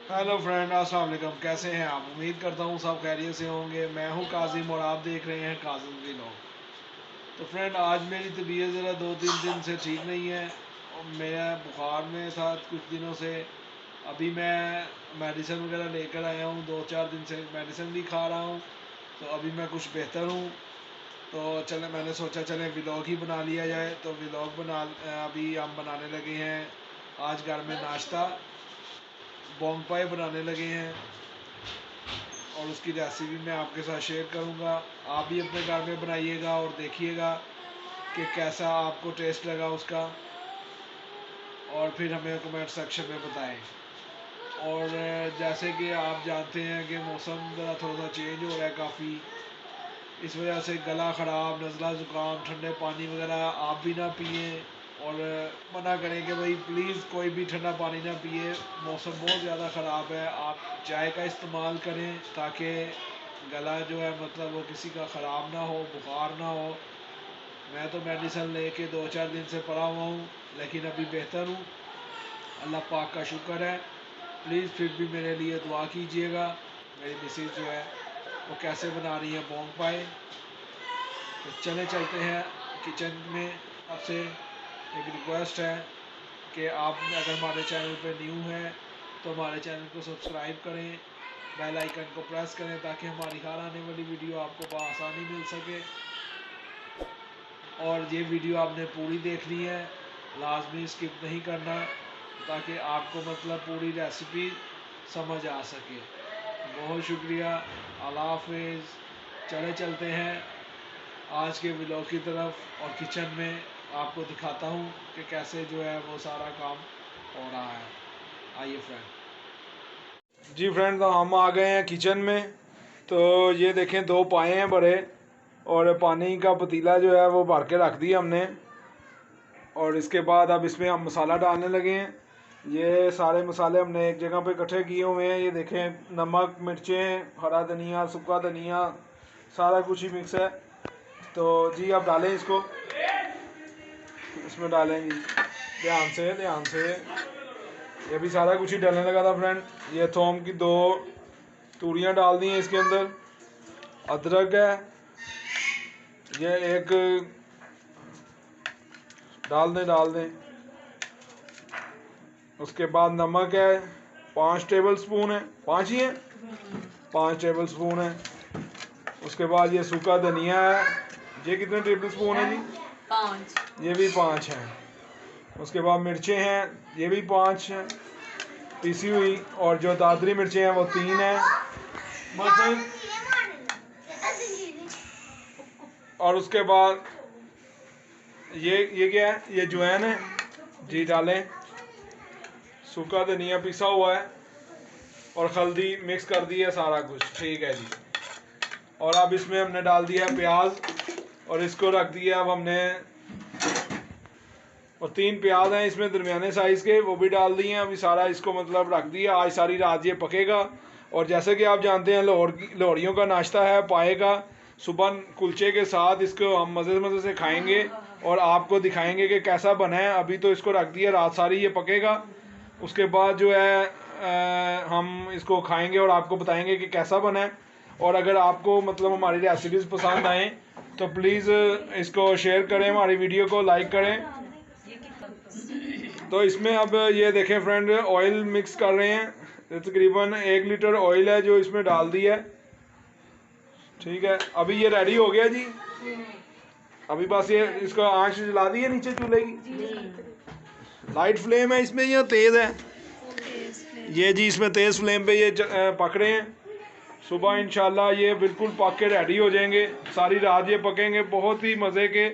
Hello friend, अस्सलाम वालेकुम। कैसे हैं आप? उम्मीद करता हूँ सब खैरियत से होंगे। मैं हूँ काजिम और आप देख रहे हैं काजिम व्लॉग। तो फ्रेंड, आज मेरी तबीयत ज़रा 2-3 दिन से ठीक नहीं है और मेरा बुखार में था कुछ दिनों से। अभी मैं मेडिसिन वगैरह लेकर आया हूँ, 2-4 दिन से मेडिसिन भी खा रहा हूँ, तो अभी मैं कुछ बेहतर हूँ। तो चले, मैंने सोचा चले व्लॉग ही बना लिया जाए, तो व्लॉग बना अभी हम बनाने लगे हैं। आज घर में नाश्ता बोंग पाई बनाने लगे हैं और उसकी रेसिपी मैं आपके साथ शेयर करूंगा। आप भी अपने घर में बनाइएगा और देखिएगा कि कैसा आपको टेस्ट लगा उसका, और फिर हमें कमेंट सेक्शन में बताएं। और जैसे कि आप जानते हैं कि मौसम ज़रा थोड़ा सा चेंज हो रहा है काफ़ी, इस वजह से गला ख़राब, नज़ला ज़ुकाम, ठंडे पानी वगैरह आप भी ना पिए। और मना करें कि भाई प्लीज़ कोई भी ठंडा पानी ना पिए। मौसम बहुत ज़्यादा ख़राब है। आप चाय का इस्तेमाल करें ताकि गला जो है मतलब वो किसी का ख़राब ना हो, बुखार ना हो। मैं तो मेडिसिन लेके 2-4 दिन से पड़ा हुआ हूँ, लेकिन अभी बेहतर हूँ, अल्लाह पाक का शुक्र है। प्लीज़ फिर भी मेरे लिए दुआ कीजिएगा। मेरी मिसेज जो है वो कैसे बना रही है बोंग पाए। तो चले चलते हैं किचन में। आपसे एक रिक्वेस्ट है कि आप अगर हमारे चैनल पर न्यू हैं तो हमारे चैनल को सब्सक्राइब करें, बेल आइकन को प्रेस करें ताकि हमारी हर आने वाली वीडियो आपको बआसानी मिल सके। और ये वीडियो आपने पूरी देखनी है, लाजमी स्किप नहीं करना, ताकि आपको मतलब पूरी रेसिपी समझ आ सके। बहुत शुक्रिया, अल्लाह हाफिज़। चले चलते हैं आज के व्लॉग की तरफ और किचन में आपको दिखाता हूँ कि कैसे जो है वो सारा काम हो रहा है। आइए फ्रेंड। जी फ्रेंड, तो हम आ गए हैं किचन में। तो ये देखें, 2 पाए हैं बड़े, और पानी का पतीला जो है वो भर के रख दिया हमने। और इसके बाद अब इसमें हम मसाला डालने लगे हैं। ये सारे मसाले हमने एक जगह पे इकट्ठे किए हुए हैं। ये देखें, नमक, मिर्चें, हरा धनिया, सूखा धनिया, सारा कुछ ही मिक्स है। तो जी आप डालें इसको, इसमें डालें जी, ध्यान से ध्यान से। ये भी सारा कुछ ही डालने लगा था फ्रेंड। ये थोम की 2 तूड़ियाँ डाल दी हैं इसके अंदर। अदरक है, ये एक डाल दें। उसके बाद नमक है, 5 टेबल स्पून है, 5 ही है, 5 टेबल स्पून है। उसके बाद ये सूखा धनिया है, ये कितने टेबल स्पून है जी? 5। ये भी 5 है। उसके बाद मिर्चें हैं, ये भी 5 हैं पीसी हुई, और जो दादरी मिर्चें हैं वो 3 हैं बस। और उसके बाद ये क्या है? ये अजवाइन है जी, डालें। सूखा धनिया पिसा हुआ है और हल्दी मिक्स कर दी है, सारा कुछ ठीक है जी। और अब इसमें हमने डाल दिया है प्याज, और इसको रख दिया अब हमने। और 3 प्याज हैं इसमें दरमियाने साइज़ के, वो भी डाल दिए हैं। अभी सारा इसको मतलब रख दिया, आज सारी रात ये पकेगा। और जैसे कि आप जानते हैं, लोहड़ियों का नाश्ता है पाए का। सुबह कुलचे के साथ इसको हम मज़े मज़े से खाएंगे और आपको दिखाएंगे कि कैसा बना है। अभी तो इसको रख दिया, रात सारी ये पकेगा। उसके बाद जो है हम इसको खाएंगे और आपको बताएंगे कि कैसा बना है। और अगर आपको मतलब हमारी रेसिपीज़ पसंद आएँ तो प्लीज़ इसको शेयर करें, हमारी वीडियो को लाइक करें। तो इसमें अब ये देखें फ्रेंड, ऑयल मिक्स कर रहे हैं। तकरीबन 1 लीटर ऑयल है जो इसमें डाल दिया है, ठीक है। अभी ये रेडी हो गया जी। अभी बस ये इसको आंच जला दी है नीचे चूल्हे की। लाइट फ्लेम है इसमें या तेज़ है? ये जी इसमें तेज़ फ्लेम पे ये पक रहे हैं। सुबह इंशाल्लाह ये बिल्कुल पक के रेडी हो जाएंगे। सारी रात ये पकेंगे, बहुत ही मज़े के,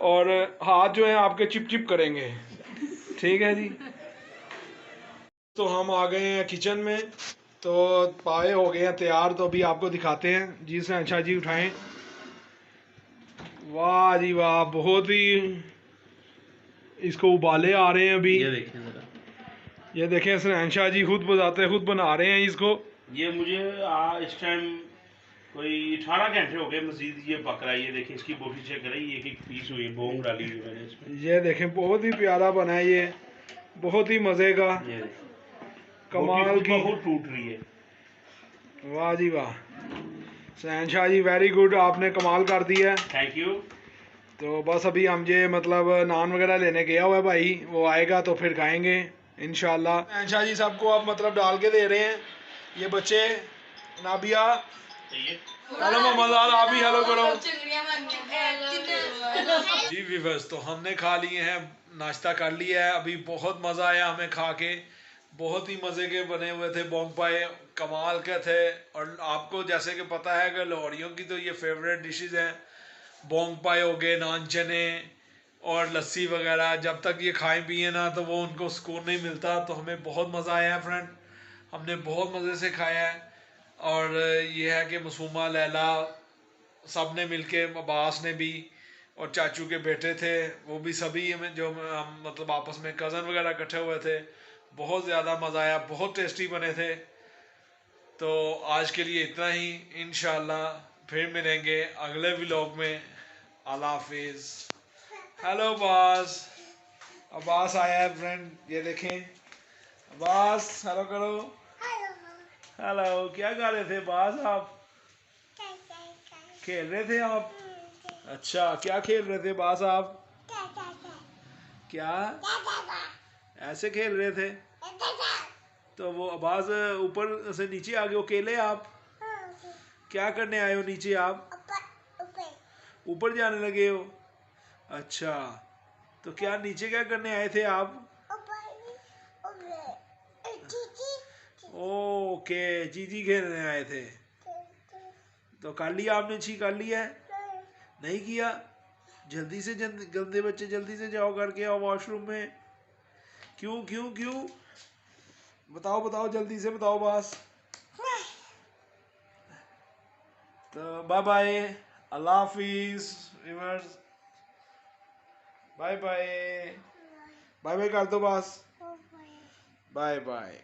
और हाथ जो है आपके चिप चिप करेंगे, ठीक है जी। तो हम आ गए हैं किचन में, तो पाए हो गए हैं तैयार। तो अभी आपको दिखाते हैं जी से। अच्छा जी, उठाएं। वाह जी वाह, बहुत ही इसको उबाले आ रहे हैं अभी। ये देखें जरा, ये देखें, सहनशाह जी खुद बताते खुद बना रहे हैं इसको। ये मुझे इस टाइम कोई 18 घंटे हो गए मजीद ये पक रहा है। ये देखें, इसकी बोटी चेक करें, ये एक पीस हुई बोंग डाली हुई मैंने इसमें। ये देखें, बहुत ही प्यारा बना है ये, बहुत ही मज़े का। ये देखें, कमाल की, बहुत टूट रही है। वाह जी वाह, शहनशाह जी वेरी गुड, आपने कमाल कर दिया है। Thank you. तो बस अभी हम ये मतलब नान वगैरह लेने गया हुआ है भाई, वो आएगा तो फिर खाएंगे इंशाल्लाह। शहनशाह जी सबको आप मतलब डाल के दे रहे हैं, ये बच्चे नाबिया, हेलो मोहम्मद, आप भी हेलो करो जी व्यूअर्स। तो हमने खा लिए हैं, नाश्ता कर लिया है, अभी बहुत मज़ा आया हमें खा के, बहुत ही मज़े के बने हुए थे बोंग पाए, कमाल के थे। और आपको जैसे कि पता है कि लाहौरियों की तो ये फेवरेट डिशेस हैं, बोंग पाए हो गए, नान चने और लस्सी वगैरह। जब तक ये खाएं पिए ना तो वो उनको सुकून नहीं मिलता। तो हमें बहुत मज़ा आया है फ्रेंड, हमने बहुत मज़े से खाया है। और ये है कि मसूमा, लैला, सब ने मिल के, अब्बास ने भी, और चाचू के बेटे थे वो भी, सभी में जो हम मतलब आपस में कज़न वगैरह इकट्ठे हुए थे, बहुत ज़्यादा मज़ा आया, बहुत टेस्टी बने थे। तो आज के लिए इतना ही, इंशाल्लाह फिर मिलेंगे अगले व्लॉग में। अल्लाह हाफिज़। हेलो अब्बास, अब्बास आया है फ्रेंड, ये देखें अब्बास, हेलो करो। हेलो, क्या गा रहे थे अब्बास आप? खेल रहे थे आप? अच्छा, क्या खेल रहे थे अब्बास आप? क्या ऐसे खेल रहे थे? तो वो अब्बास ऊपर से नीचे आ गए अकेले आप? क्या करने आए हो नीचे आप? ऊपर जाने लगे हो? अच्छा, तो क्या नीचे क्या करने आए थे आप? ओके, चीजी खेलने आए थे। तो कर लिया आपने, ची कर लिया है? नहीं किया? जल्दी से गंदे बच्चे, जल्दी से जाओ करके आओ वॉशरूम में। क्यों क्यों क्यों? बताओ बताओ, जल्दी से बताओ बस। तो बाय बाय, अल्लाह हाफिज viewers, bye bye, bye bye कर दो बस, बाय बाय।